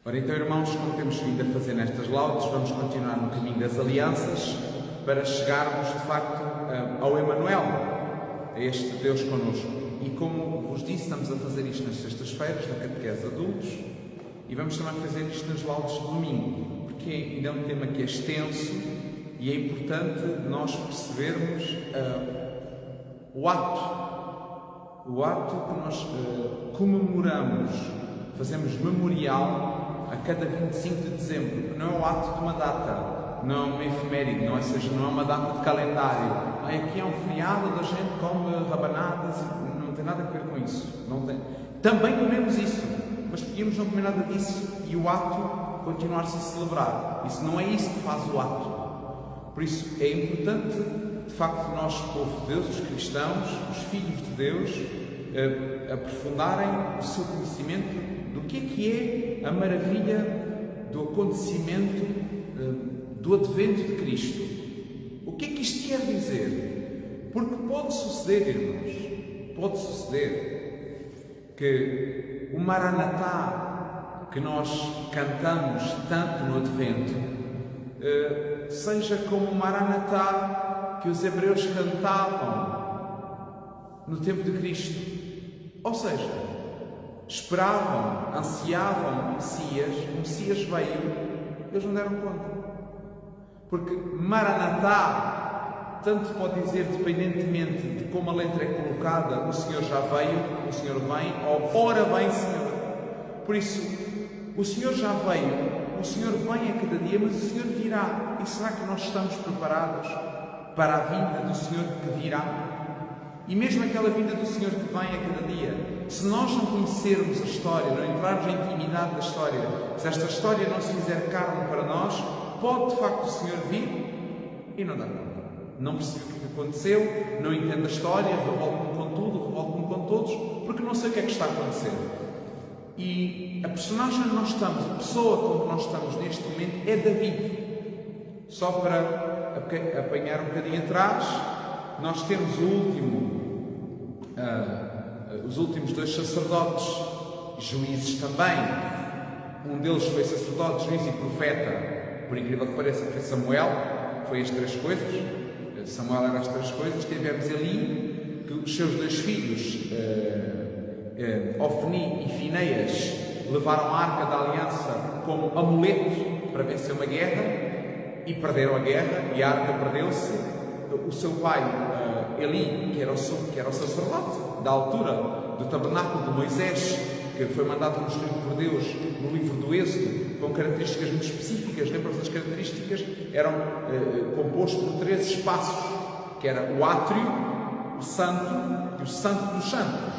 Ora então, irmãos, como temos vindo a fazer nestas laudes, vamos continuar no caminho das alianças para chegarmos, de facto, ao Emanuel, a este Deus connosco. E como vos disse, estamos a fazer isto nas sextas-feiras, na catequese adultos, e vamos também fazer isto nas laudes de domingo, porque ainda é um tema que é extenso e é importante nós percebermos o ato que nós comemoramos, fazemos memorial a cada 25 de dezembro, que não é o ato de uma data, não é uma efeméride, não é uma data de calendário. Aqui é um feriado onde a gente come rabanadas, não tem nada a ver com isso. Também comemos isso, mas podíamos não comer nada disso e o ato continuar-se a celebrar. Isso não é isso que faz o ato. Por isso é importante, de facto, nós, povo de Deus, os cristãos, os filhos de Deus, aprofundarem o seu conhecimento do que é a maravilha do acontecimento do advento de Cristo. O que é que isto quer dizer? Porque pode suceder, irmãos, pode suceder que o Maranatá que nós cantamos tanto no advento seja como o Maranatá que os hebreus cantavam no tempo de Cristo. Ou seja, esperavam, ansiavam o Messias veio, eles não deram conta. Porque Maranatá, tanto pode dizer, dependentemente de como a letra é colocada, o Senhor já veio, o Senhor vem, ou ora vem, Senhor. Por isso, o Senhor já veio, o Senhor vem a cada dia, mas o Senhor virá. E será que nós estamos preparados para a vinda do Senhor que virá? E mesmo aquela vinda do Senhor que vem a cada dia, se nós não conhecermos a história, não entrarmos na intimidade da história, se esta história não se fizer carne para nós, pode de facto o Senhor vir e não dar conta. Não percebo o que aconteceu, não entendo a história, revolto-me com tudo, revolto-me com todos, porque não sei o que é que está a acontecer. E a personagem onde nós estamos, a pessoa como nós estamos neste momento é David. Só para apanhar um bocadinho atrás, nós temos os últimos dois sacerdotes, juízes também. Um deles foi sacerdote, juiz e profeta, por incrível que pareça, foi Samuel, foi as três coisas. Samuel era as três coisas. Tivemos ali que os seus dois filhos, Ofni e Finéias, levaram a Arca da Aliança como amuleto para vencer uma guerra e perderam a guerra e a Arca perdeu-se. O seu pai, Eli, que era o sacerdote da altura do tabernáculo de Moisés, que foi mandado construído por Deus no livro do Êxodo, com características muito específicas. Lembram-se das características? Eram compostos por 3 espaços, que era o átrio, o santo e o santo dos santos.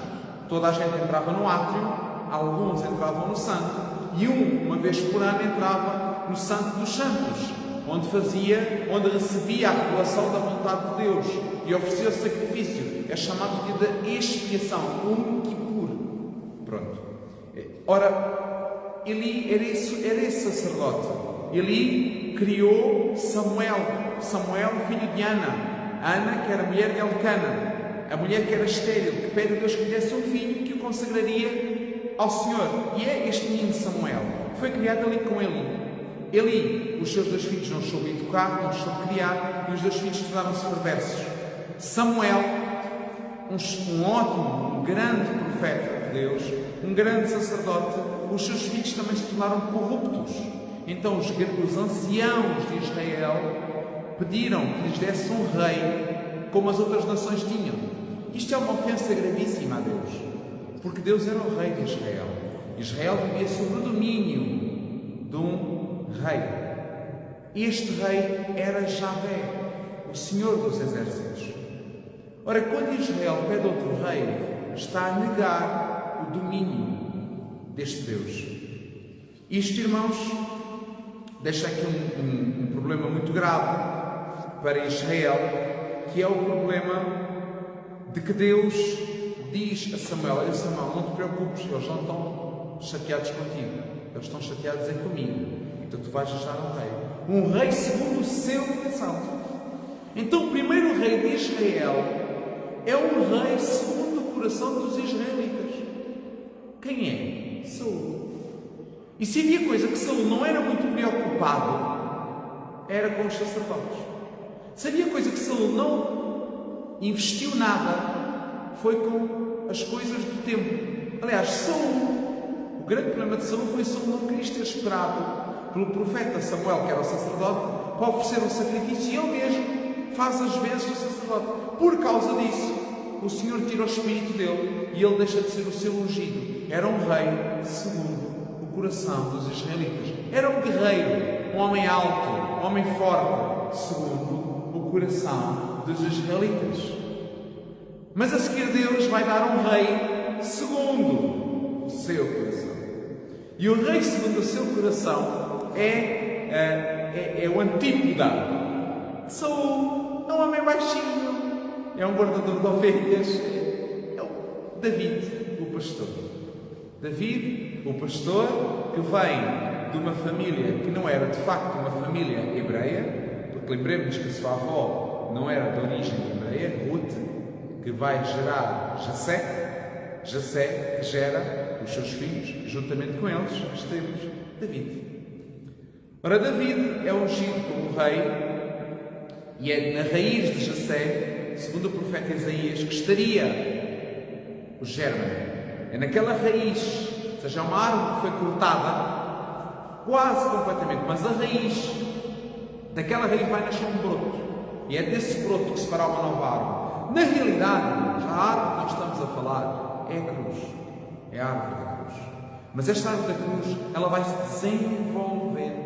Toda a gente entrava no átrio, alguns entravam no santo, e uma vez por ano entrava no santo dos santos, onde recebia a revelação da vontade de Deus e oferecia o sacrifício. É chamado dia da expiação, Yom Kippur. Pronto. Ora, Eli era esse sacerdote. Eli criou Samuel, filho de Ana, que era mulher de Elcana, a mulher que era estéril, que pede a Deus que lhe desse um filho que o consagraria ao Senhor. E é este menino Samuel, que foi criado ali com Eli. Eli, os seus 2 filhos não soube educar, não soube criar, e os 2 filhos tornaram-se perversos. Samuel, um ótimo, um grande profeta de Deus, um grande sacerdote, os seus filhos também se tornaram corruptos. Então os anciãos de Israel pediram que lhes desse um rei, como as outras nações tinham. Isto é uma ofensa gravíssima a Deus, porque Deus era o rei de Israel. Israel vivia sob o domínio de um rei. Este rei era Javé, o Senhor dos Exércitos. Ora, quando Israel pede outro rei, está a negar o domínio deste Deus. Isto, irmãos, deixa aqui um problema muito grave para Israel, que é o problema de que Deus diz a Samuel: olha, Samuel, não te preocupes, eles não estão chateados contigo, eles estão chateados comigo. Então tu vais achar um rei segundo o seu coração. Então o primeiro rei de Israel é um rei segundo o coração dos israelitas. Quem é? Saul. E se havia coisa que Saul não era muito preocupado, era com os sacerdotes. Se havia coisa que Saul não investiu nada, foi com as coisas do templo. Aliás, Saul, o grande problema de Saul foi Saul não querer ter esperado pelo profeta Samuel, que era o sacerdote, para oferecer um sacrifício, e ele mesmo faz as vezes do sacerdote. Por causa disso, o Senhor tira o espírito dele e ele deixa de ser o seu ungido. Era um rei segundo o coração dos israelitas. Era um guerreiro, um homem alto, um homem forte, segundo o coração dos israelitas. Mas a seguir Deus vai dar um rei segundo o seu coração. E o rei segundo o seu coração é o antípoda. Saul é um homem baixinho, é um guardador de ovelhas, é o David, o pastor. David, o pastor, que vem de uma família que não era de facto uma família hebreia, porque lembremos que a sua avó não era de origem hebreia, Ruth, que vai gerar Jessé, Jessé que gera os seus filhos, juntamente com eles, temos David. Ora, David é ungido como rei, e é na raiz de Jessé, segundo o profeta Isaías, que estaria o germe. É naquela raiz, ou seja, é uma árvore que foi cortada quase completamente, mas a raiz, daquela raiz vai nascer um broto, e é desse broto que se fará uma nova árvore. Na realidade, a árvore que nós estamos a falar é a cruz, é a árvore da cruz. Mas esta árvore da cruz, ela vai se desenvolvendo.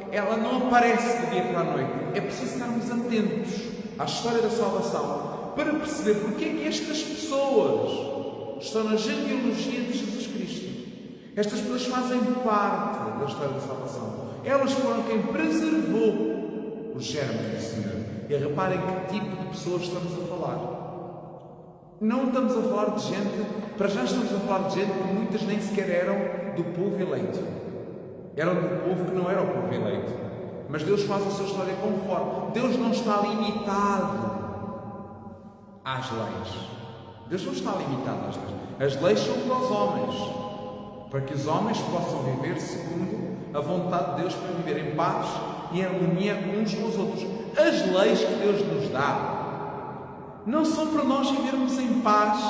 Ela não aparece de dia para a noite. É preciso estarmos atentos à história da salvação para perceber porque é que estas pessoas estão na genealogia de Jesus Cristo. Estas pessoas fazem parte da história da salvação. Elas foram quem preservou os germes do Senhor. E reparem que tipo de pessoas estamos a falar. Não estamos a falar de gente, para já estamos a falar de gente que muitas nem sequer eram do povo eleito. Eram do povo que não era o povo eleito. Mas Deus faz a sua história conforme. Deus não está limitado às leis. Deus não está limitado às leis. As leis são para os homens, para que os homens possam viver segundo a vontade de Deus, para viver em paz e em harmonia uns com os outros. As leis que Deus nos dá não são para nós vivermos em paz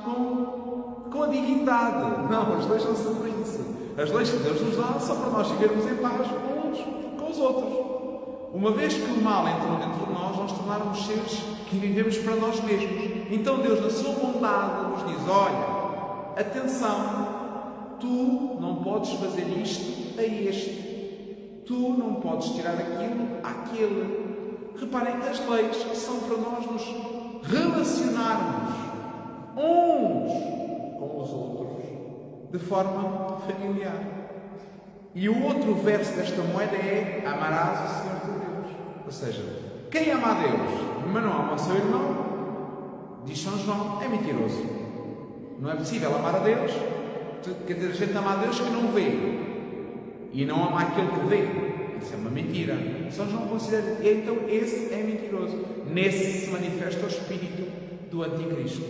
com a divindade. Não, as leis não são para isso. As leis que Deus nos dá são para nós vivermos em paz uns com os outros. Uma vez que o mal entrou dentro de nós, nós tornarmos seres que vivemos para nós mesmos. Então Deus, na sua bondade, nos diz: olha, atenção, tu não podes fazer isto a este. Tu não podes tirar aquilo àquele. Reparem, as leis são para nós nos relacionarmos uns com os outros de forma familiar. E o outro verso desta moeda é: amarás o Senhor teu Deus. Ou seja, quem ama a Deus, mas não ama o seu irmão, diz São João, é mentiroso. Não é possível amar a Deus. Quer dizer, a gente ama a Deus que não vê e não ama aquele que vê. Isso é uma mentira. São João considera, então esse é mentiroso. Nesse se manifesta o espírito do anticristo.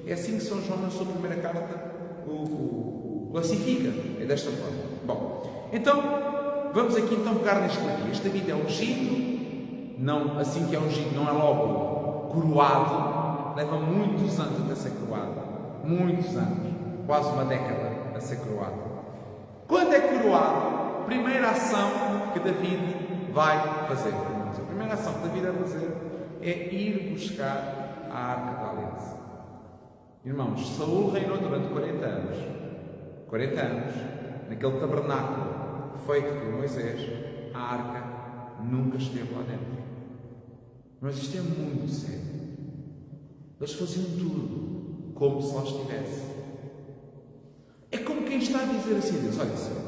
É assim que São João, na sua primeira carta, o classifica. É desta forma. Bom, então, vamos aqui então pegar neste David. Este David é ungido, não, assim que é ungido, não é logo coroado. Leva muitos anos até ser coroado. Muitos anos. Quase uma década a ser coroado. Quando é coroado, a primeira ação que David vai fazer. A primeira ação que David vai fazer é ir buscar a Arca da Aliança. Irmãos, Saul reinou durante 40 anos. 40 anos, naquele tabernáculo feito por Moisés, a Arca nunca esteve lá dentro. Mas isto é muito sério. Eles faziam tudo como se lá estivesse. É como quem está a dizer assim a Deus: olha, Senhor,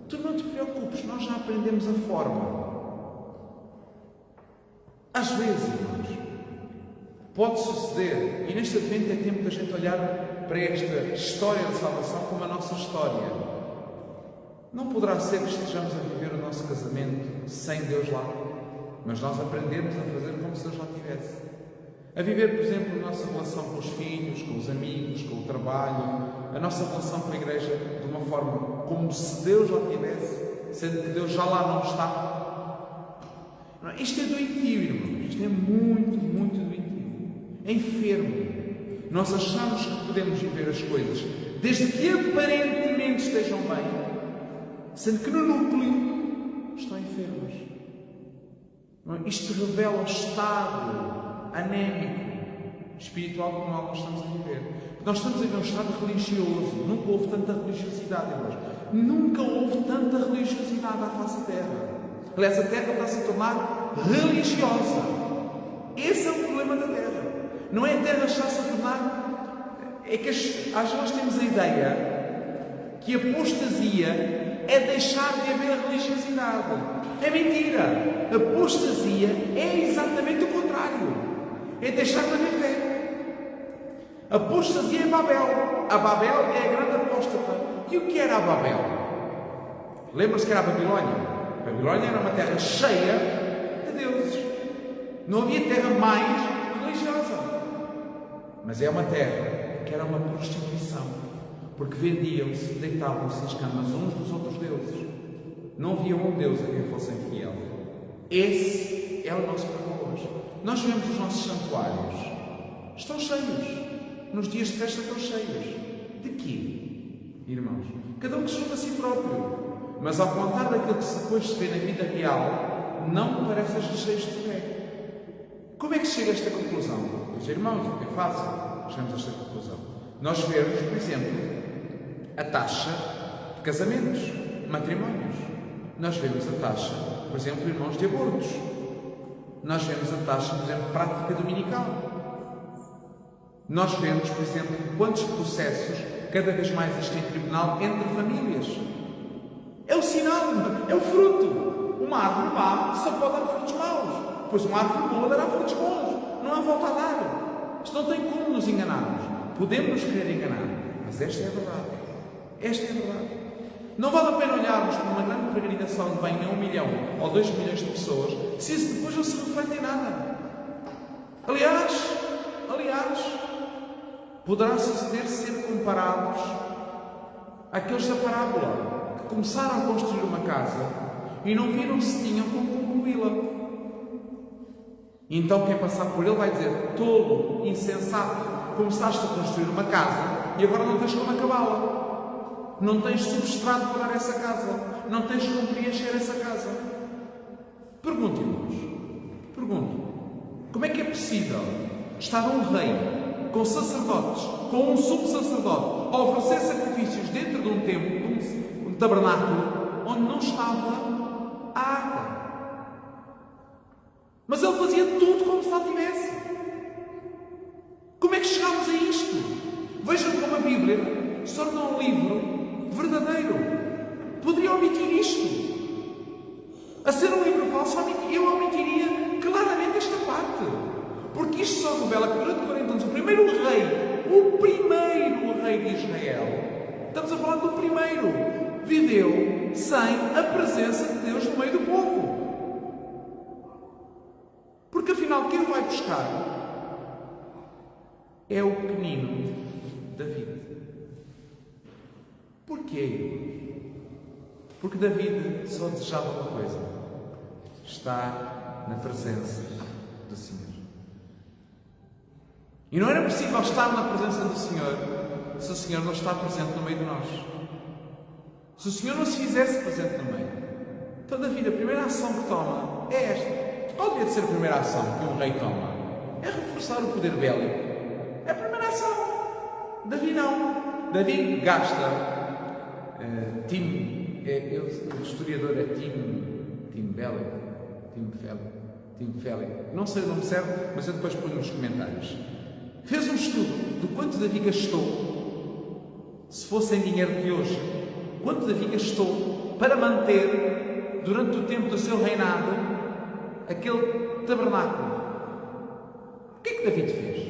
tu não te preocupes, nós já aprendemos a forma. Às vezes, irmãos, pode suceder, e neste advento é tempo da gente olhar para esta história de salvação como a nossa história. Não poderá ser que estejamos a viver o nosso casamento sem Deus lá, mas nós aprendemos a fazer como se Deus lá estivesse. A viver, por exemplo, a nossa relação com os filhos, com os amigos, com o trabalho, a nossa relação com a igreja de uma forma como se Deus já tivesse, sendo que Deus já lá não está. Isto é doentio, irmãos. Isto é muito, muito doentio. É enfermo. Nós achamos que podemos viver as coisas desde que aparentemente estejam bem, sendo que no núcleo estão enfermos. Isto revela o estado anémico espiritual que nós estamos a viver. Nós estamos a viver um estado religioso. Nunca houve tanta religiosidade, irmãos. Nunca houve tanta religiosidade à face da terra. Aliás, a terra está-se a tornar religiosa. Esse é o problema da terra. Não é a terra está-se a tornar... É que às vezes nós temos a ideia que a apostasia é deixar de haver religiosidade. É mentira. A apostasia é exatamente o contrário. É deixar de haver fé. A apostasia é Babel. A Babel é a grande apóstata. E o que era a Babel? Lembra-se que era a Babilónia? A Babilónia era uma terra cheia de deuses. Não havia terra mais religiosa. Mas é uma terra que era uma prostituição. Porque vendiam-se, deitavam-se as camas uns dos outros deuses. Não havia um Deus a quem fossem fiel. Esse é o nosso problema hoje. Nós vemos os nossos santuários. Estão cheios. Nos dias de festa estão cheios. De quê, irmãos? Cada um que julga a si próprio. Mas ao contrário daquilo que depois se vê na vida real, não me parecem cheios de fé. Como é que se chega a esta conclusão? Meus irmãos, é fácil. Chegamos a esta conclusão. Nós vemos, por exemplo, a taxa de casamentos, matrimónios. Nós vemos a taxa, por exemplo, irmãos, de abortos. Nós vemos a taxa, por exemplo, de prática dominical. Nós vemos, por exemplo, quantos processos cada vez mais existem em tribunal entre famílias. É o sinal, é o fruto. Uma árvore má só pode dar frutos maus, pois uma árvore boa dará frutos bons. Não há volta a dar. Isto não tem como nos enganarmos. Podemos nos querer enganar, mas esta é a verdade. Esta é a verdade. Não vale a pena olharmos para uma grande peregrinação de bem a 1 milhão ou 2 milhões de pessoas, se isso depois não se reflete em nada. Aliás, poderá suceder ser comparados àqueles da parábola, que começaram a construir uma casa e não viram se tinham como concluí-la. E então quem passar por ele vai dizer: tolo, insensato, começaste a construir uma casa e agora não tens como acabá-la. Não tens substrato para dar essa casa. Não tens como preencher essa casa. Pergunto, irmãos. Pergunto. Como é que é possível estar um rei com sacerdotes, com um sumo-sacerdote, a oferecer sacrifícios dentro de um templo, um tabernáculo, onde não estava a água? Mas ele fazia tudo como se lá tivesse. Como é que chegámos a isto? Vejam como a Bíblia se torna um livro verdadeiro. Poderia omitir isto. A ser um livro falso, eu omitiria claramente esta parte. Porque isto só revela que durante 40 anos o primeiro rei de Israel, estamos a falar do primeiro, viveu sem a presença de Deus no meio do povo. Porque afinal quem o vai buscar é o pequenino David. Porquê? Porque David só desejava uma coisa: estar na presença do Senhor. E não era possível estar na presença do Senhor se o Senhor não está presente no meio de nós. Se o Senhor não se fizesse presente no meio. Então David, a primeira ação que toma é esta. Qual devia ser a primeira ação que um rei toma? É reforçar o poder bélico. É a primeira ação. Davi não. Davi gasta o historiador é Tim Félix. Não sei o nome certo, mas eu depois ponho nos comentários. Fez um estudo de quanto Davi gastou, se fosse em dinheiro de hoje, quanto Davi gastou para manter, durante o tempo do seu reinado, aquele tabernáculo. O que é que David fez?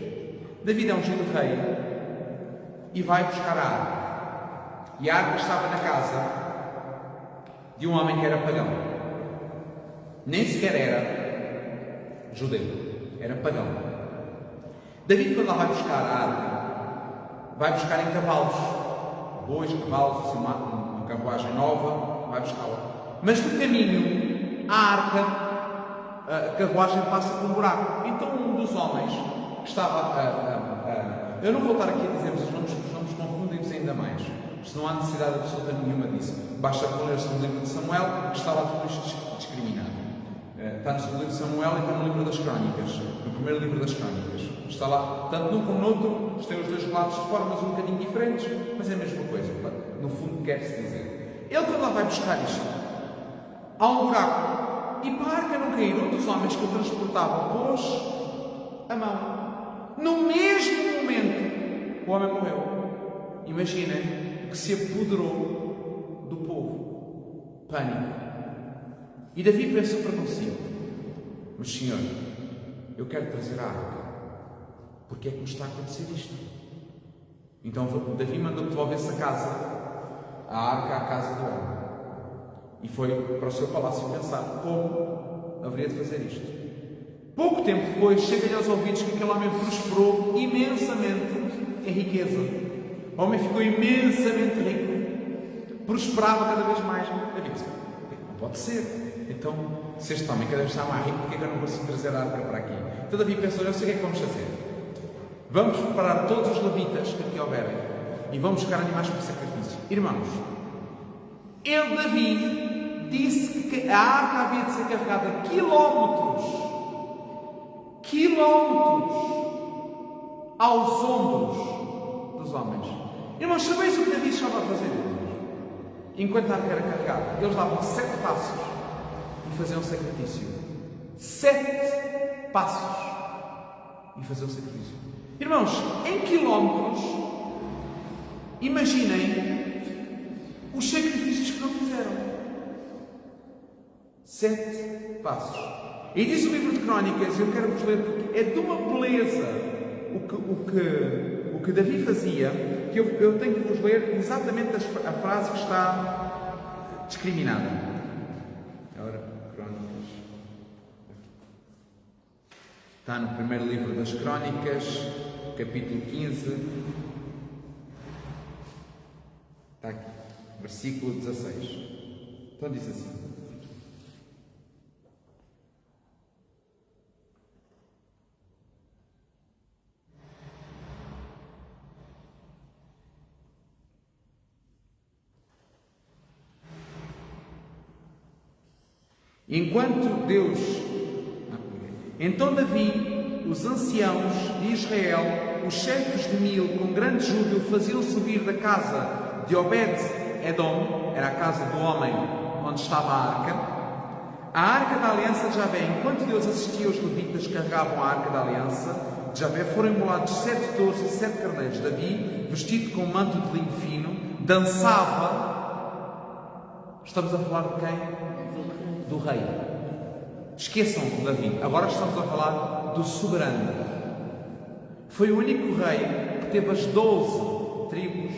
David é ungido rei e vai buscar a arca. E a arca estava na casa de um homem que era pagão. Nem sequer era judeu, era pagão. Davi, quando lá vai buscar a arca, vai buscar em cavalos, bois, cavalos, assim, uma carruagem nova, vai buscá-la. Mas no caminho, a arca, a carruagem passa por um buraco. Então um dos homens que estava eu não vou estar aqui a dizer, vocês não nos confundem-vos ainda mais, se não há necessidade absoluta nenhuma disso. Basta ler-se no livro de Samuel, que está lá tudo isto discriminado. Está no segundo livro de Samuel e está no livro das Crónicas, no primeiro livro das Crónicas. Está lá, tanto num como no outro, têm os dois relatos de formas um bocadinho diferentes, mas é a mesma coisa, no fundo quer-se dizer. Ele quando lá vai buscar isto, há um buraco. E para a arca não cair, um dos homens que o transportava pôs a mão. No mesmo momento, o homem morreu. Imaginem o que se apoderou do povo. Pânico. E Davi pensou para consigo: mas Senhor, eu quero trazer a arca. Porque é que me está a acontecer isto? Então Davi mandou devolver-se a casa, a arca à casa do homem. E foi para o seu palácio pensar como haveria de fazer isto. Pouco tempo depois, chega-lhe aos ouvidos que aquele homem prosperou imensamente em riqueza. O homem ficou imensamente rico. Prosperava cada vez mais. Davi disse: não pode ser. Então, se este homem cada vez está mais rico, porque é que eu não consigo trazer a arca para aqui? Então Davi pensou: eu sei o que é que vamos fazer. Vamos preparar todos os levitas que aqui houverem e vamos buscar animais para sacrifício. Irmãos, Davi disse que a arca havia de ser carregada quilómetros aos ombros dos homens. Irmãos, sabeis o que Davi estava a fazer? Enquanto a arca era carregada, eles davam 7 passos e faziam sacrifício. 7 passos e faziam sacrifício. Irmãos, em quilómetros, imaginem os sacrifícios que não fizeram. 7 passos. E diz o livro de Crónicas, eu quero vos ler porque é de uma beleza o que Davi fazia, que eu tenho que vos ler exatamente a frase que está discriminada. Ora, Crónicas. Está no primeiro livro das Crónicas, capítulo 15. Está aqui, versículo 16. Então diz assim: Então Davi, os anciãos de Israel, os chefes de 1000, com grande júbilo, faziam subir da casa de Obed-Edom, era a casa do homem onde estava a arca da aliança de Javé. Enquanto Deus assistia, os levitas carregavam a arca da aliança de Javé. Foram imolados 7 touros e 7 carneiros. Davi, vestido com um manto de linho fino, dançava. Estamos a falar de quem? Do rei. Esqueçam de Davi, agora estamos a falar do soberano. Foi o único rei que teve as 12 tribos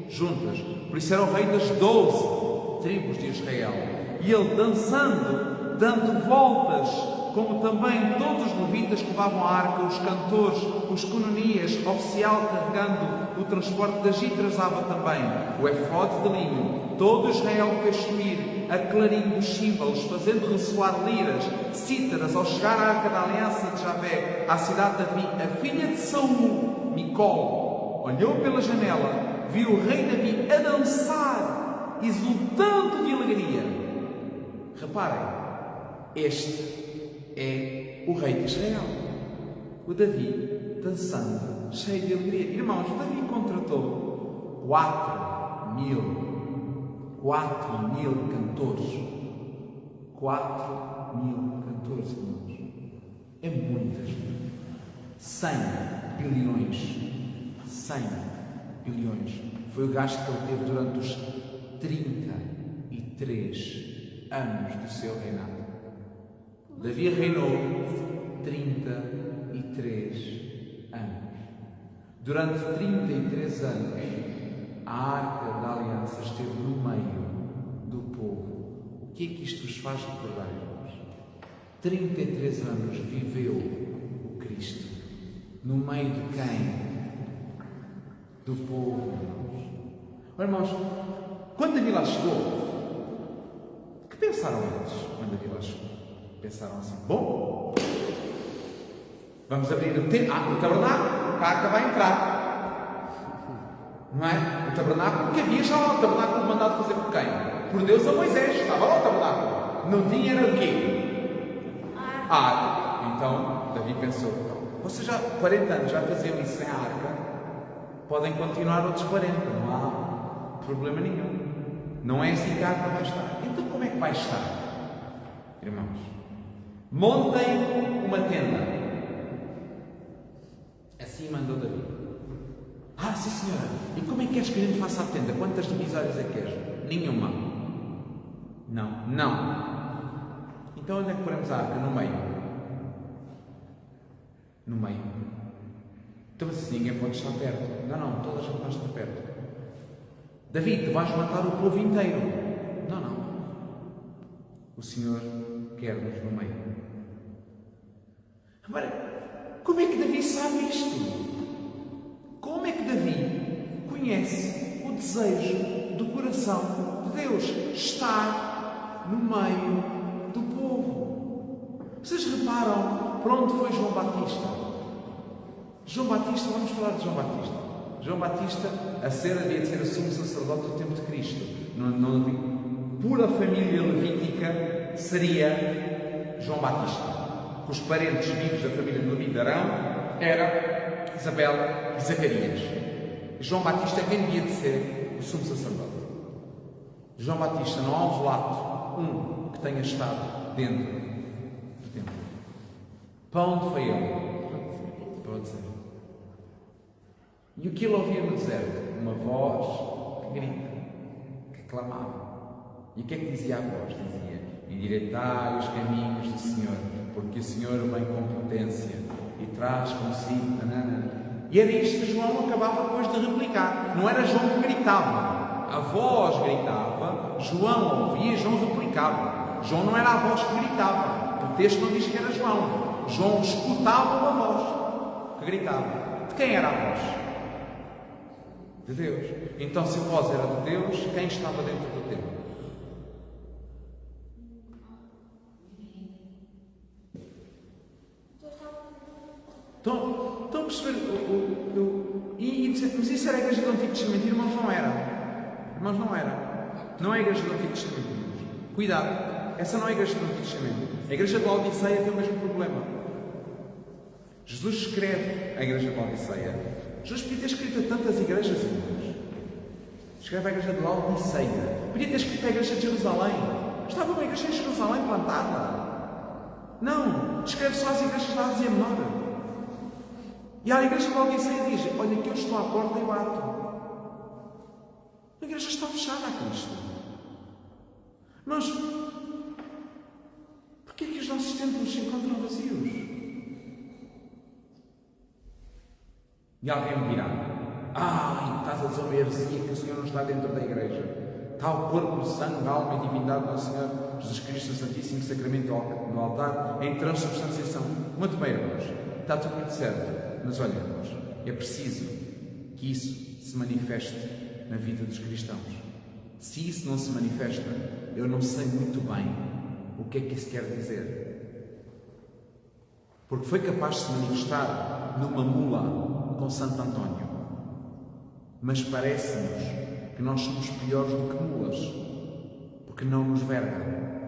juntas, por isso era o rei das 12 tribos de Israel. E ele dançando, dando voltas, como também todos os levitas que levavam a arca, os cantores, os cononias, oficial carregando o transporte das gitrazava também o efode de linho. Todo Israel fez subir a clarim dos símbolos, fazendo ressoar liras, cítaras, ao chegar à arca da aliança de Javé, à cidade de Davi. A filha de Saul, Micol, olhou pela janela, viu o rei Davi a dançar, exultando de alegria. Reparem, este é o rei de Israel, o Davi, dançando, cheio de alegria. Irmãos, Davi contratou 4.000 cantores. 4.000 cantores, irmãos. É muita gente. 100 bilhões. 100 bilhões. Foi o gasto que ele teve durante os 33 anos do seu reinado. Davi reinou 33 anos. Durante 33 anos, a arca da aliança esteve no meio do povo. O que é que isto vos faz recordar, irmãos? 33 anos viveu o Cristo. No meio de quem? Do povo. Irmãos, quando Davi lá chegou, o que pensaram eles quando Davi lá chegou? Pensaram assim: bom, vamos abrir o tabernáculo, a arca vai entrar. Não é? O tabernáculo que havia já lá, o tabernáculo mandado fazer por quem? Por Deus a Moisés, estava lá o tabernáculo. Não tinha, era o quê? A arca. Então, Davi pensou: vocês já 40 anos já faziam isso sem a arca, podem continuar outros 40, não há problema nenhum. Não é assim que a arca vai estar. Então como é que vai estar? Irmãos, montem uma tenda. Assim mandou Davi. Sim senhora, e como é que queres que a gente faça a tenda? Quantas divisórias é que queres? Nenhuma. Não. Então onde é que poremos a arca? No meio. No meio. Então assim ninguém pode estar perto. Não, toda a gente vai estar perto. Davi, tu vais matar o povo inteiro. Não. O Senhor quer-nos no meio. Agora, como é que Davi sabe isto? Como é que Davi conhece o desejo do coração de Deus? Estar no meio do povo. Vocês reparam para onde foi João Batista? João Batista, vamos falar de João Batista. João Batista, havia de ser o sumo sacerdote do tempo de Cristo. Pura família levítica seria João Batista. Os parentes vivos da família de Levi de Arão eram Isabel e Zacarias. João Batista é quem devia de ser o sumo sacerdote. João Batista, não há um relato que tenha estado dentro do templo. Para onde foi ele? Para o deserto. E o que ele ouvia no deserto? Uma voz que grita, que clamava. E o que é que dizia a voz? Dizia: endireitai os caminhos do Senhor, porque o Senhor vem com potência e traz consigo. E era isto que João acabava depois de replicar. Não era João que gritava, a voz gritava, João ouvia e João replicava. João não era a voz que gritava, o texto não diz que era João. João escutava uma voz que gritava. De quem era a voz? De Deus. Então, se a voz era de Deus, quem estava dentro do templo? Estão a perceber? Mas isso era a igreja do Antigo Testamento. Irmãos, não era. Não é a igreja do Antigo Testamento, irmãos. Cuidado, essa não é a igreja do Antigo Testamento. A igreja de Laodiceia tem o mesmo problema. Jesus escreve a igreja de Laodiceia. Jesus podia ter escrito a tantas igrejas, irmãos. Escreve a igreja de Laodiceia. Podia ter escrito a igreja de Jerusalém. Estava uma igreja em Jerusalém plantada. Não, escreve só as igrejas da Ásia Menor. E a igreja de Laodiceia diz: olha que eu estou à porta e bato. A igreja está fechada a Cristo. Mas porquê é que os nossos templos se encontram vazios? E alguém me dirá: estás a dizer uma heresia que o Senhor não está dentro da igreja. Está o corpo, sangue, alma e divindade do nosso Senhor Jesus Cristo, o Santíssimo Sacramento no altar, em transubstanciação. Muito bem, irmãos, está tudo muito certo. Mas olha, irmãos, é preciso que isso se manifeste na vida dos cristãos. Se isso não se manifesta, eu não sei muito bem o que é que isso quer dizer. Porque foi capaz de se manifestar numa mula com Santo António. Mas parece-nos que nós somos piores do que mulas, porque não nos verga.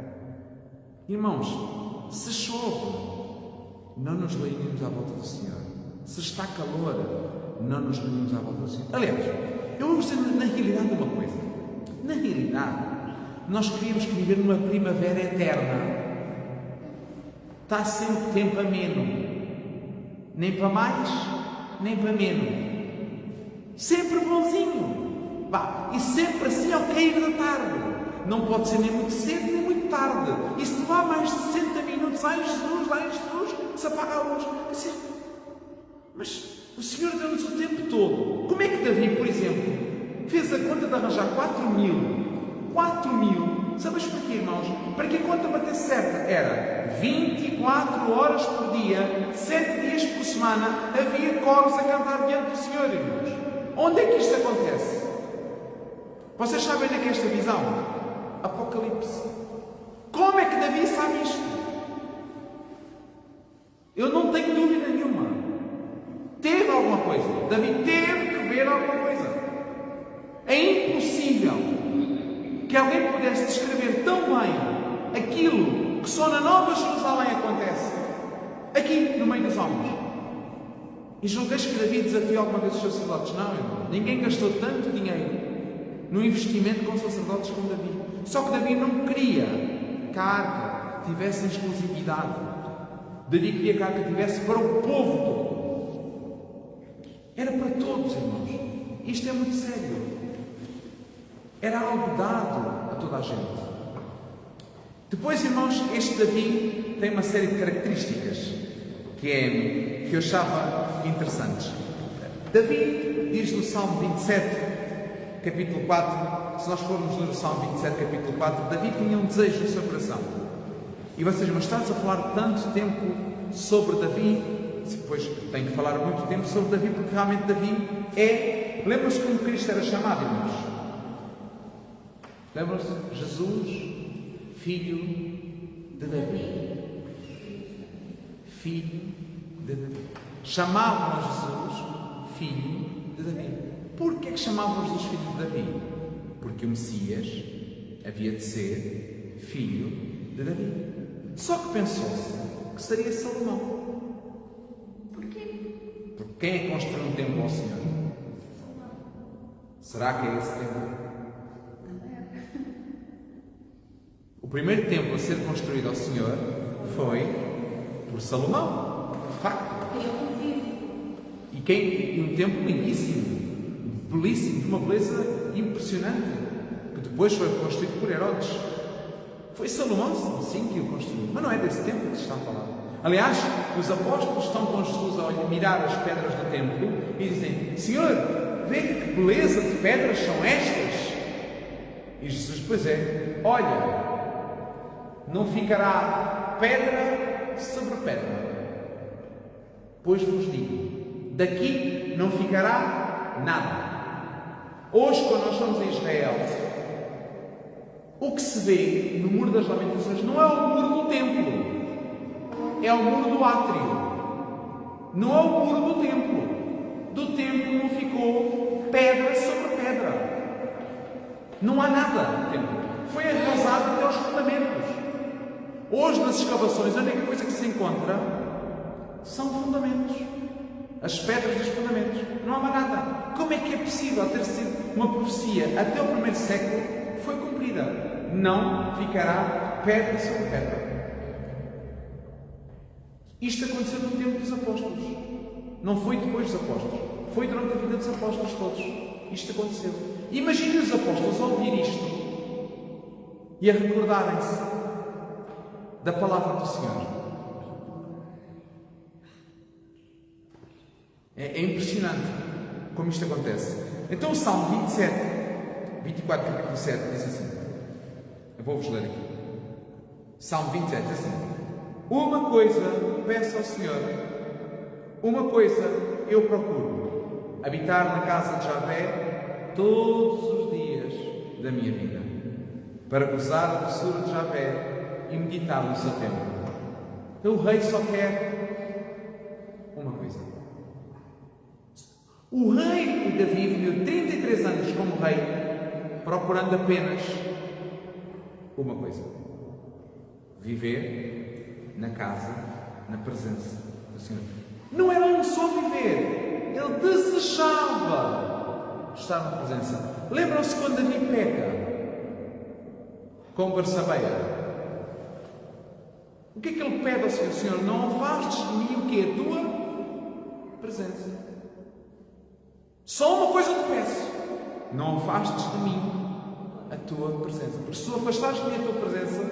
Irmãos, se chove, não nos reunimos à volta do Senhor. Se está calor, não nos reunimos à volta do Senhor. Aliás, eu vou dizer na realidade uma coisa. Na realidade, nós queríamos viver numa primavera eterna. Está sempre tempo ameno. Nem para mais, nem para menos. Sempre bonzinho. E sempre assim ao cair da tarde. Não pode ser nem muito cedo, nem muito tarde. E se levar mais de 60 minutos, ai Jesus, se apaga a luz. Assim, mas o Senhor deu-nos o tempo todo. Como é que Davi, por exemplo, fez a conta de arranjar 4 mil Sabes porquê, irmãos? Para que a conta batesse certa era 24 horas por dia, 7 dias por semana, havia coros a cantar diante do Senhor, irmãos. Onde é que isto acontece? Vocês sabem onde é que é esta visão? Apocalipse. Como é que Davi sabe isto? Eu não tenho dúvida nenhuma. Teve alguma coisa. Davi teve que ver alguma coisa. É impossível que alguém pudesse descrever tão bem aquilo que só na Nova Jerusalém acontece, aqui no meio dos homens. E julgueis que Davi desafiou alguma vez os sacerdotes? Não, irmão. Ninguém gastou tanto dinheiro no investimento com sacerdotes como Davi. Só que Davi não queria que a arca tivesse exclusividade. Davi queria que a arca tivesse para o povo todo. Era para todos, irmãos. Isto é muito sério. Era algo dado a toda a gente. Depois, irmãos, este Davi tem uma série de características que eu achava interessantes. Davi diz no Salmo 27, capítulo 4, se nós formos ler o Salmo 27, capítulo 4, Davi tinha um desejo no seu coração. E vocês, mas estás a falar tanto tempo sobre Davi, depois tenho que falar muito tempo sobre Davi, porque realmente Davi é... Lembram-se como Cristo era chamado, irmãos? Lembram-se? Jesus, filho de Davi. Filho de Davi. Chamavam a Jesus filho de Davi. Porquê que chamavam Jesus filho de Davi? Porque o Messias havia de ser filho de Davi. Só que pensou-se que seria Salomão. Porquê? Porque quem é que construiu um templo ao Senhor? Será que é esse templo? O primeiro templo a ser construído ao Senhor foi por Salomão, de facto. E um templo lindíssimo, belíssimo, de uma beleza impressionante, que depois foi construído por Herodes. Foi Salomão, sim, que o construiu, mas não é desse templo que se está a falar. Aliás, os apóstolos estão com Jesus a mirar as pedras do templo e dizem: Senhor, vê que beleza de pedras são estas? E Jesus, pois é, olha, não ficará pedra sobre pedra, pois vos digo, daqui não ficará nada. Hoje, quando nós estamos em Israel, o que se vê no Muro das Lamentações não é o muro do templo, é o muro do átrio. Não é o muro do templo. Do templo não ficou pedra sobre pedra. Não há nada no templo. Foi arrasado até aos fundamentos. Hoje, nas escavações, a única coisa que se encontra são fundamentos. As pedras dos fundamentos. Não há mais nada. Como é que é possível ter sido uma profecia até o primeiro século foi cumprida? Não ficará pedra sobre pedra. Isto aconteceu no tempo dos apóstolos. Não foi depois dos apóstolos. Foi durante a vida dos apóstolos todos. Isto aconteceu. Imaginem os apóstolos a ouvir isto e a recordarem-se da palavra do Senhor. É impressionante como isto acontece. Então o Salmo 24, capítulo 7, diz assim. Eu vou-vos ler aqui. Salmo 27 diz assim: uma coisa peço ao Senhor, uma coisa eu procuro, habitar na casa de Javé todos os dias da minha vida, para gozar a doçura de Javé e meditar no seu templo. Então o rei só quer uma coisa. O rei Davi viveu 33 anos como rei, procurando apenas uma coisa: viver na casa, na presença do Senhor. Não era um só viver, ele desejava estar na presença. Lembram-se quando Davi peca com Barsabeia? O que é que ele pede ao Senhor? Senhor, não afastes de mim o que é a tua presença. Só uma coisa te peço: não afastes de mim a tua presença. Porque se tu afastares de mim a tua presença,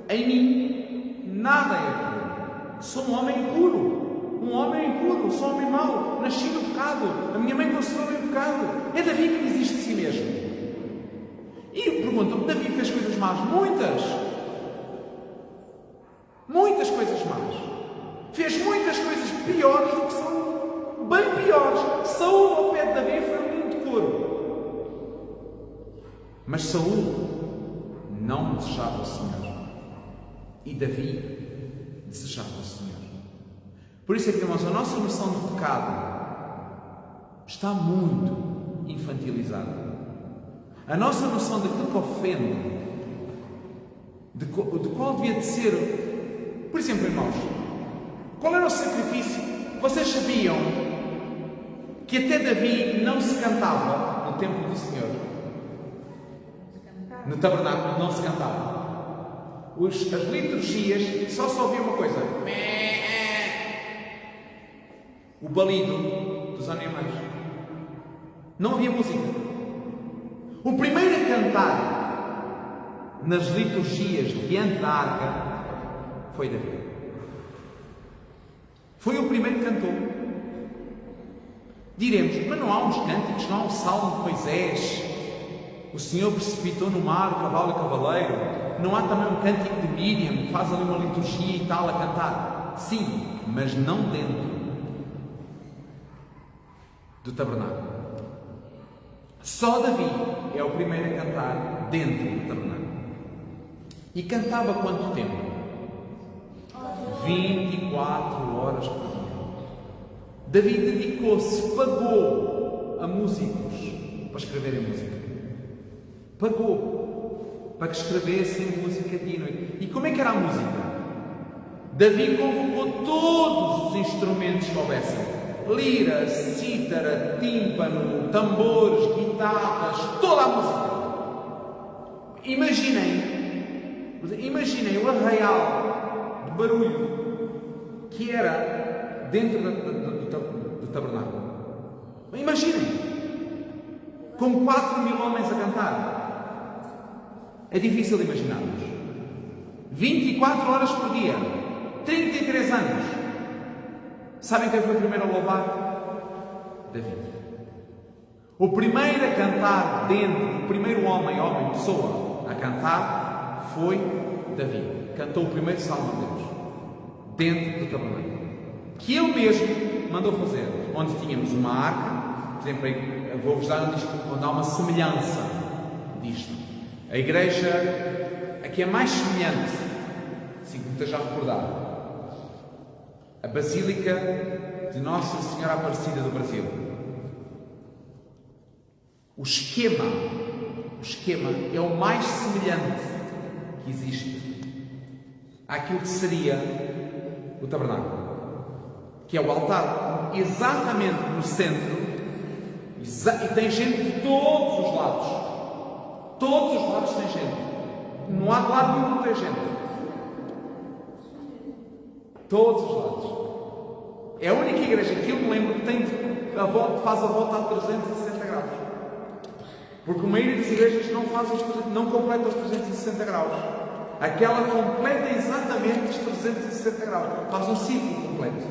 em mim nada é puro. Sou um homem impuro. Um homem impuro. Sou um homem mau. Nasci no pecado. A minha mãe concebeu em pecado. É Davi que diz isto de si mesmo. E perguntam-me: Davi fez coisas más, muitas. Muitas coisas más. Fez muitas coisas piores do que Saul. Bem piores. Saul ao pé de Davi foi um menino de couro. Mas Saul não desejava o Senhor. E Davi desejava o Senhor. Por isso é que, irmãos, a nossa noção de pecado está muito infantilizada. A nossa noção daquilo que ofende, de qual devia de ser. Por exemplo, irmãos, qual era o sacrifício? Vocês sabiam que até Davi não se cantava no templo do Senhor? No tabernáculo não se cantava. As liturgias só se ouvia uma coisa: o balido dos animais. Não havia música. O primeiro a cantar nas liturgias diante da arca foi Davi. Foi o primeiro que cantou. Diremos, mas não há uns cânticos, não há um salmo de Moisés, o Senhor precipitou no mar o cavalo e o cavaleiro, não há também um cântico de Miriam, que faz ali uma liturgia e tal a cantar? Sim, mas não dentro do tabernáculo. Só Davi é o primeiro a cantar dentro do tabernáculo. E cantava quanto tempo? 24 horas por dia. Davi dedicou-se, pagou a músicos para escreverem música. Pagou para que escrevessem música dia e noite. E como é que era a música? Davi convocou todos os instrumentos que houvessem. Lira, cítara, tímpano, tambores, guitarras, toda a música. Imaginem o arraial de barulho que era dentro do tabernáculo. Imaginem, com 4.000 homens a cantar. É difícil de imaginarmos. 24 horas por dia, 33 anos. Sabem quem foi o primeiro a louvar? Davi. O primeiro a cantar dentro, o primeiro homem, pessoa, a cantar foi Davi. Cantou o primeiro salmo a Deus, dentro do tabernáculo, que ele mesmo mandou fazer, onde tínhamos uma arca. Por exemplo, vou-vos dar onde há uma semelhança disto. A igreja, a que é mais semelhante, assim como esteja a recordar, a Basílica de Nossa Senhora Aparecida do Brasil. O esquema é o mais semelhante que existe àquilo que seria o tabernáculo, que é o altar, exatamente no centro, e tem gente de todos os lados. Todos os lados tem gente. Não há de lado nenhum que não tem gente. Todos os lados. É a única igreja que eu me lembro que faz a volta a 360 graus. Porque a maioria das igrejas não completa os 360 graus. Aquela completa exatamente os 360 graus. Faz um círculo completo.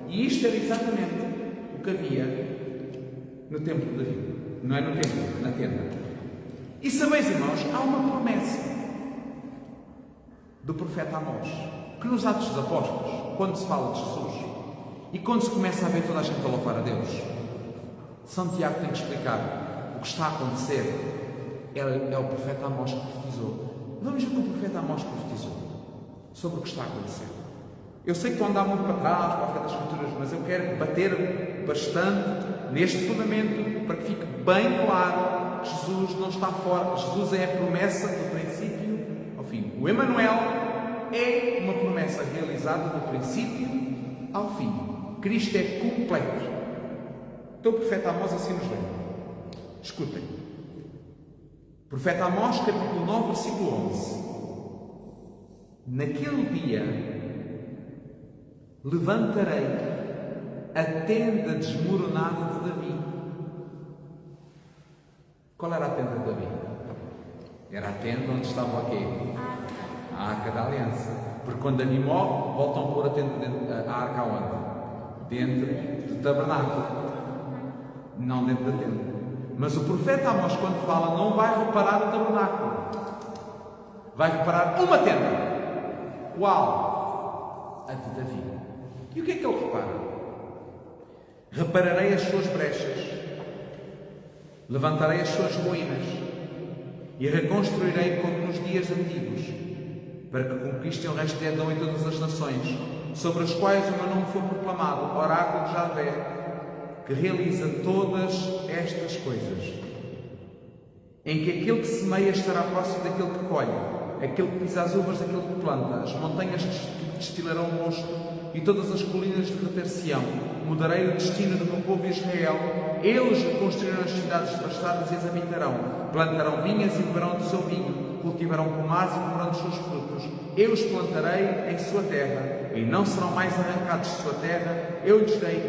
E isto era exatamente o que havia no templo de Davi. Não é no templo, na tenda. E sabeis, irmãos, há uma promessa do profeta Amós, que nos Atos dos Apóstolos, quando se fala de Jesus e quando se começa a ver toda a gente a louvar a Deus, São Tiago tem que explicar o que está a acontecer. É o profeta Amós que profetizou. Vamos ver o que o profeta Amós profetizou sobre o que está a acontecer. Eu sei que estou a andar muito para trás, para a fé das Escrituras, mas eu quero bater bastante neste fundamento para que fique bem claro: Jesus não está fora. Jesus é a promessa do princípio ao fim. O Emanuel é uma promessa realizada do princípio ao fim. Cristo é completo. Então o profeta Amós assim nos lembra. Escutem. Profeta Amós, capítulo 9, versículo 11. Naquele dia levantarei a tenda desmoronada de Davi. Qual era a tenda de Davi? Era a tenda onde estava o quê? A Arca da Aliança. Porque quando Davi morre, voltam a pôr a arca aonde? Dentro do tabernáculo. Não dentro da tenda. Mas o profeta Amós, quando fala, não vai reparar o tabernáculo. vai reparar uma tenda. Qual? A de Davi. E o que é que ele repara? Repararei as suas brechas, levantarei as suas ruínas e reconstruirei como nos dias antigos, para que conquistem o resto de Edom e todas as nações, sobre as quais o meu nome foi proclamado, oráculo de Javé, que realiza todas estas coisas, em que aquele que semeia estará próximo daquele que colhe, aquele que pisa as uvas daquele que planta, as montanhas destilarão mosto e todas as colinas derreter-se-ão. Mudarei o destino do meu povo Israel, eles reconstruirão as cidades devastadas e as habitarão, plantarão vinhas e beberão do seu vinho, cultivarão pomares e comerão dos seus frutos. Eu os plantarei em sua terra e não serão mais arrancados de sua terra. Eu lhes dei,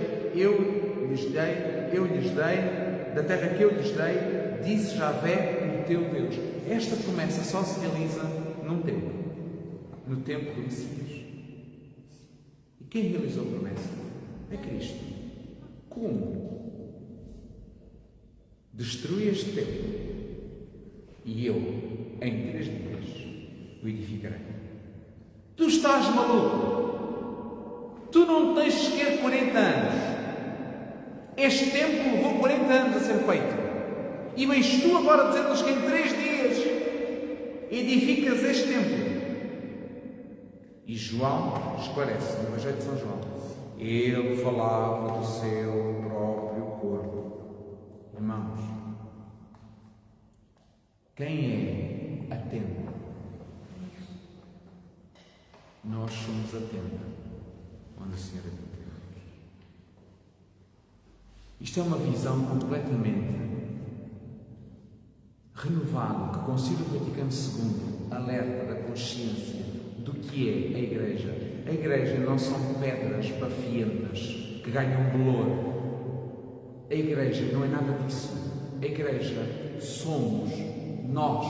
da terra que eu lhes dei, disse Javé, o teu Deus. Esta promessa só se realiza num tempo, no tempo do Messias. E quem realizou a promessa? É Cristo. Como? Destrui este templo e eu, em 3 dias, o edificarei. Tu estás maluco? Tu não tens sequer 40 anos. Este templo levou 40 anos a ser feito. E vens tu agora dizer-nos que em 3 dias edificas este templo. E João esclarece no Evangelho de São João. Ele falava do seu próprio corpo. Irmãos, quem é a tenda? Nós somos a tenda onde o Senhor habita. Isto é uma visão completamente renovada que o Concílio Vaticano II alerta da consciência do que é a Igreja. A Igreja não são pedras bafientas que ganham valor. A Igreja não é nada disso. A Igreja somos nós,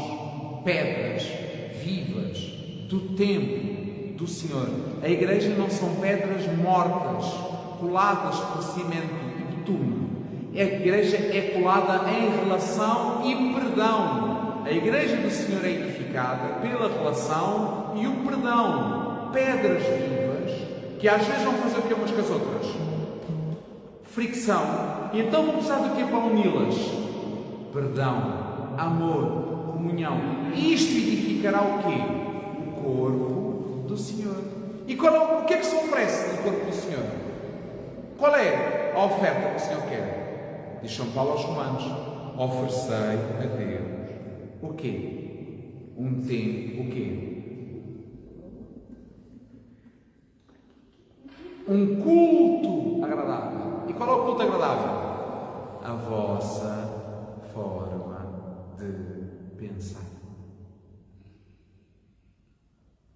pedras vivas do templo do Senhor. A Igreja não são pedras mortas, coladas por cimento e betume. A Igreja é colada em relação e perdão. A Igreja do Senhor é edificada pela relação e o perdão. Pedras vivas que às vezes vão fazer o que umas com as outras? Fricção. E então vão precisar do que para uni-las? Perdão, amor, comunhão. Isto edificará o quê? O corpo do Senhor. E o que é que se oferece no corpo do Senhor? Qual é a oferta que o Senhor quer? Diz São Paulo aos Romanos: oferecei a Deus o quê? Um tempo, o quê? Um culto agradável. E qual é o culto agradável? A vossa forma de pensar.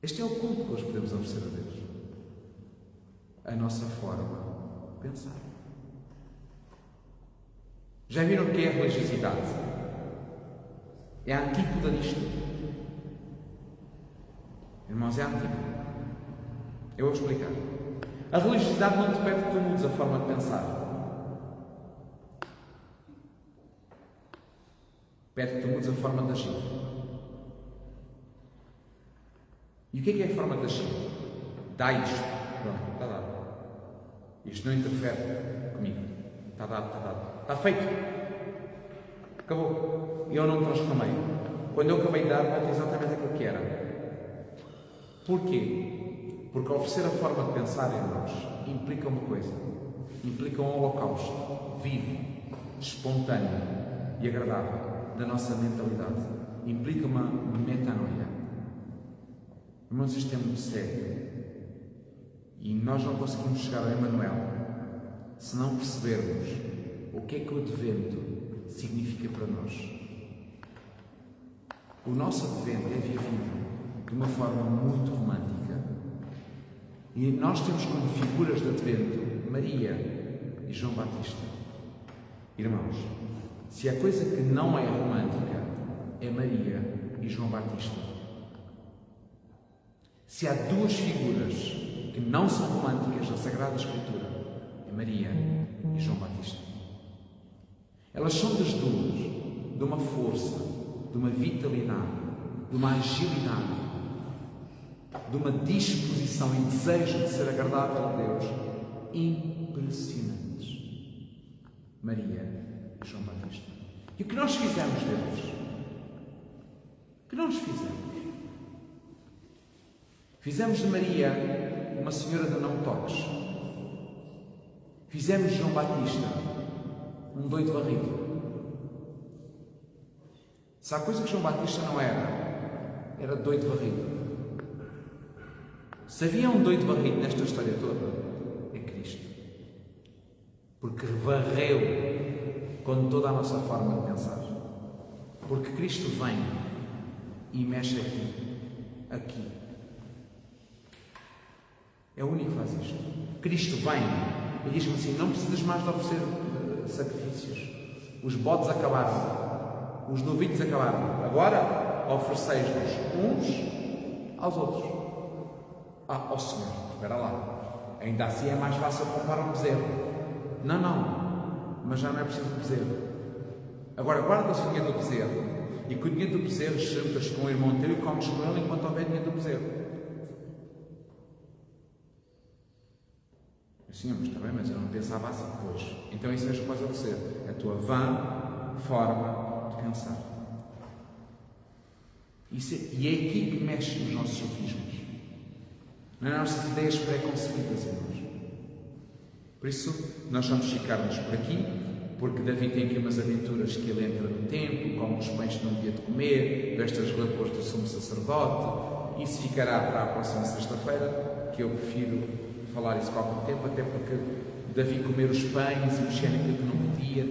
Este é o culto que hoje podemos oferecer a Deus. A nossa forma de pensar. Já viram o que é a religiosidade? É a antípoda disto. Irmãos, é a antípoda. Eu vou explicar. A religiosidade não te pede que tu mudes a forma de pensar. Pede que tu mudes a forma de agir. E o que é a forma de agir? Dá isto. Pronto, está dado. Isto não interfere comigo. Está dado, está dado. Está feito. Acabou. Eu não me transformei. Quando eu acabei de dar, volto exatamente aquilo que era. Porquê? Porque oferecer a forma de pensar em nós implica uma coisa. Implica um holocausto vivo, espontâneo e agradável da nossa mentalidade. Implica uma metanoia. Irmãos, isto é muito sério. E nós não conseguimos chegar ao Emmanuel se não percebermos o que é que o Advento significa para nós. O nosso Advento é vivido de uma forma muito romântica. E nós temos como figuras de Advento Maria e João Batista. Irmãos, se há coisa que não é romântica, é Maria e João Batista. Se há duas figuras que não são românticas na Sagrada Escritura, é Maria e João Batista. Elas são das duas de uma força, de uma vitalidade, de uma agilidade, de uma disposição e desejo de ser agradável a Deus impressionantes. Maria e João Batista. E o que nós fizemos deles? O que nós fizemos? Fizemos de Maria uma senhora de não toques. Fizemos de João Batista um doido varrido. Se há coisa que João Batista não era, era doido varrido. Se havia um doido varrido nesta história toda, é Cristo. Porque varreu com toda a nossa forma de pensar. Porque Cristo vem e mexe aqui. É o único que faz isto. Cristo vem e diz-me assim: não precisas mais de oferecer sacrifícios. Os bodes acabaram. Os novilhos acabaram. Agora ofereceis-vos uns aos outros. Ó Senhor, espera lá. Ainda assim é mais fácil comprar um bezerro. Não. Mas já não é preciso um bezerro. Agora guarda-se o dinheiro do bezerro. E com o dinheiro do bezerro juntas com o irmão teu e comes com ele enquanto houver dinheiro do bezerro. Senhor, mas está bem, mas eu não pensava assim. Pois. Então isso mesmo pode acontecer. É a tua vã forma de pensar. E é aqui que mexe nos nossos sofismas. Nas nossas ideias pré-concebidas, irmãos. Por isso, nós vamos ficar-nos por aqui, porque Davi tem aqui umas aventuras que ele entra no templo, come os pães que não devia de comer, veste as roupas do sumo sacerdote. Isso ficará para a próxima sexta-feira, que eu prefiro falar isso há algum tempo, até porque Davi comer os pães e mexer naquilo que não podia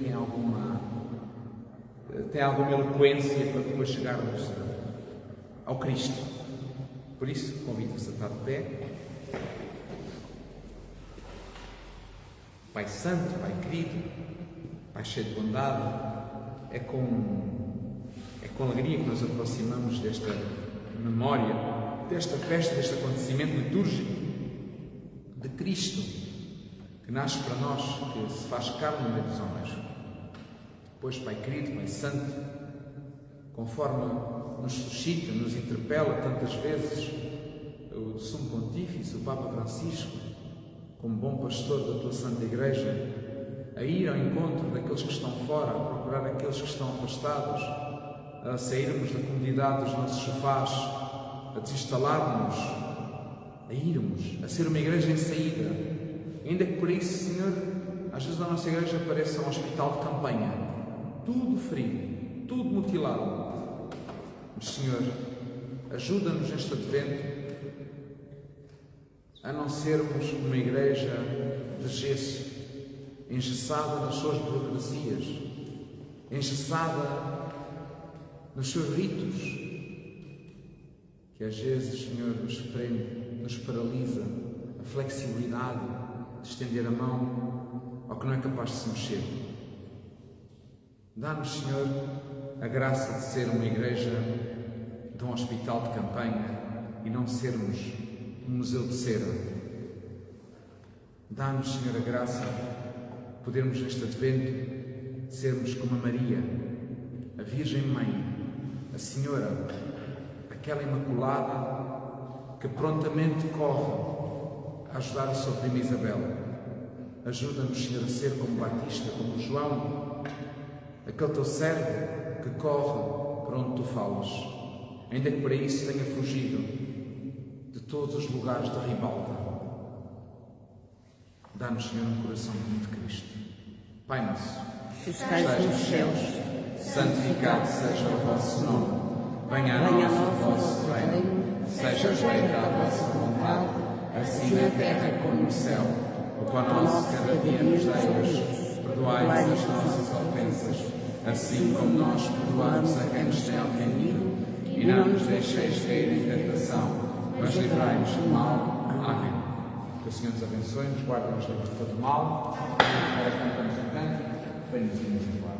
tem alguma eloquência para depois chegarmos ao Cristo. Por isso, convido-vos a estar de pé. Pai Santo, Pai querido, Pai cheio de bondade, é com alegria que nos aproximamos desta memória, desta festa, deste acontecimento litúrgico de Cristo, que nasce para nós, que se faz carne no meio dos homens. Pois, Pai querido, Pai Santo, conforme nos suscita, nos interpela tantas vezes o Sumo Pontífice, o Papa Francisco, como bom pastor da tua Santa Igreja, a ir ao encontro daqueles que estão fora, a procurar aqueles que estão afastados, a sairmos da comodidade dos nossos sofás, a desinstalar-nos, a irmos, a ser uma igreja em saída, ainda que por isso, Senhor, às vezes a nossa igreja pareça um hospital de campanha, tudo ferido, tudo mutilado. Mas, Senhor, ajuda-nos neste advento a não sermos uma igreja de gesso, engessada nas suas burocracias, engessada nos seus ritos, que às vezes, Senhor, nos prende, nos paralisa a flexibilidade de estender a mão ao que não é capaz de se mexer. Dá-nos, Senhor, a graça de ser uma igreja de um hospital de campanha e não sermos um museu de cera. Dá-nos, Senhor, a graça de podermos neste advento sermos como a Maria, a Virgem Mãe, a Senhora, aquela Imaculada que prontamente corre a ajudar a sua prima Isabel. Ajuda-nos, Senhor, a ser como Batista, como João, aquele teu servo que corre para onde tu falas, ainda que para isso tenha fugido de todos os lugares da ribalta. Dá-nos, Senhor, um coração de Cristo. Pai nosso, que estais nos céus, santificado seja o vosso nome. Venha a nós o vosso reino, seja feita a vossa vontade, assim na terra como no céu. O pão nosso cada dia nos dai hoje. Perdoai-nos as nossas ofensas, assim como nós perdoamos a quem nos tem ofendido, e não nos deixeis cair em tentação, mas livrai-nos do mal. Amém. Que o Senhor nos abençoe, nos guarde e nos livre de todo mal. Agora cantamos um canto, bem-vindos embora.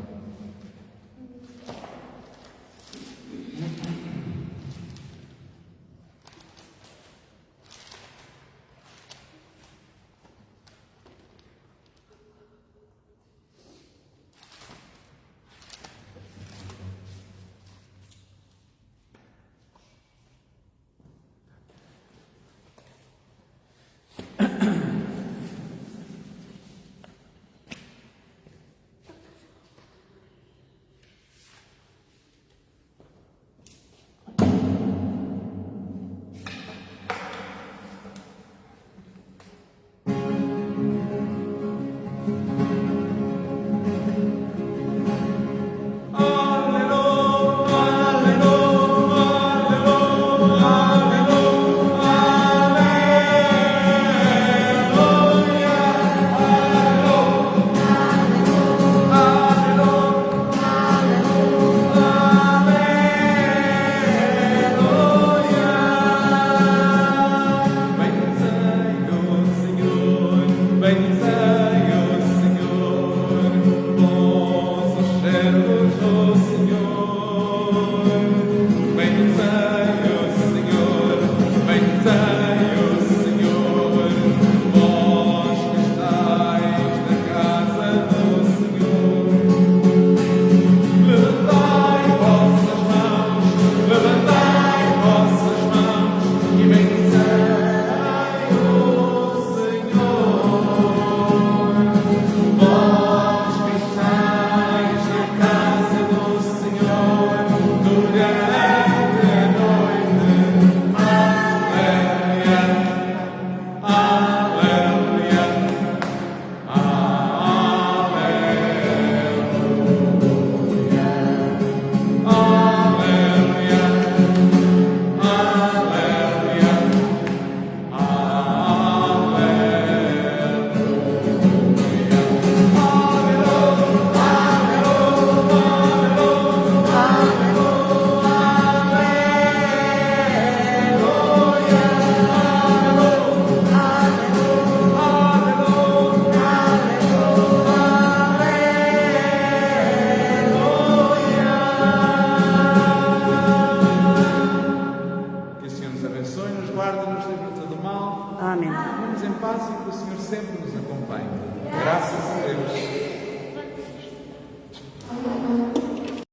nos abençoe, nos guarde e nos livre de todo mal. Amém. Vamos em paz e que o Senhor sempre nos acompanhe. Graças a Deus.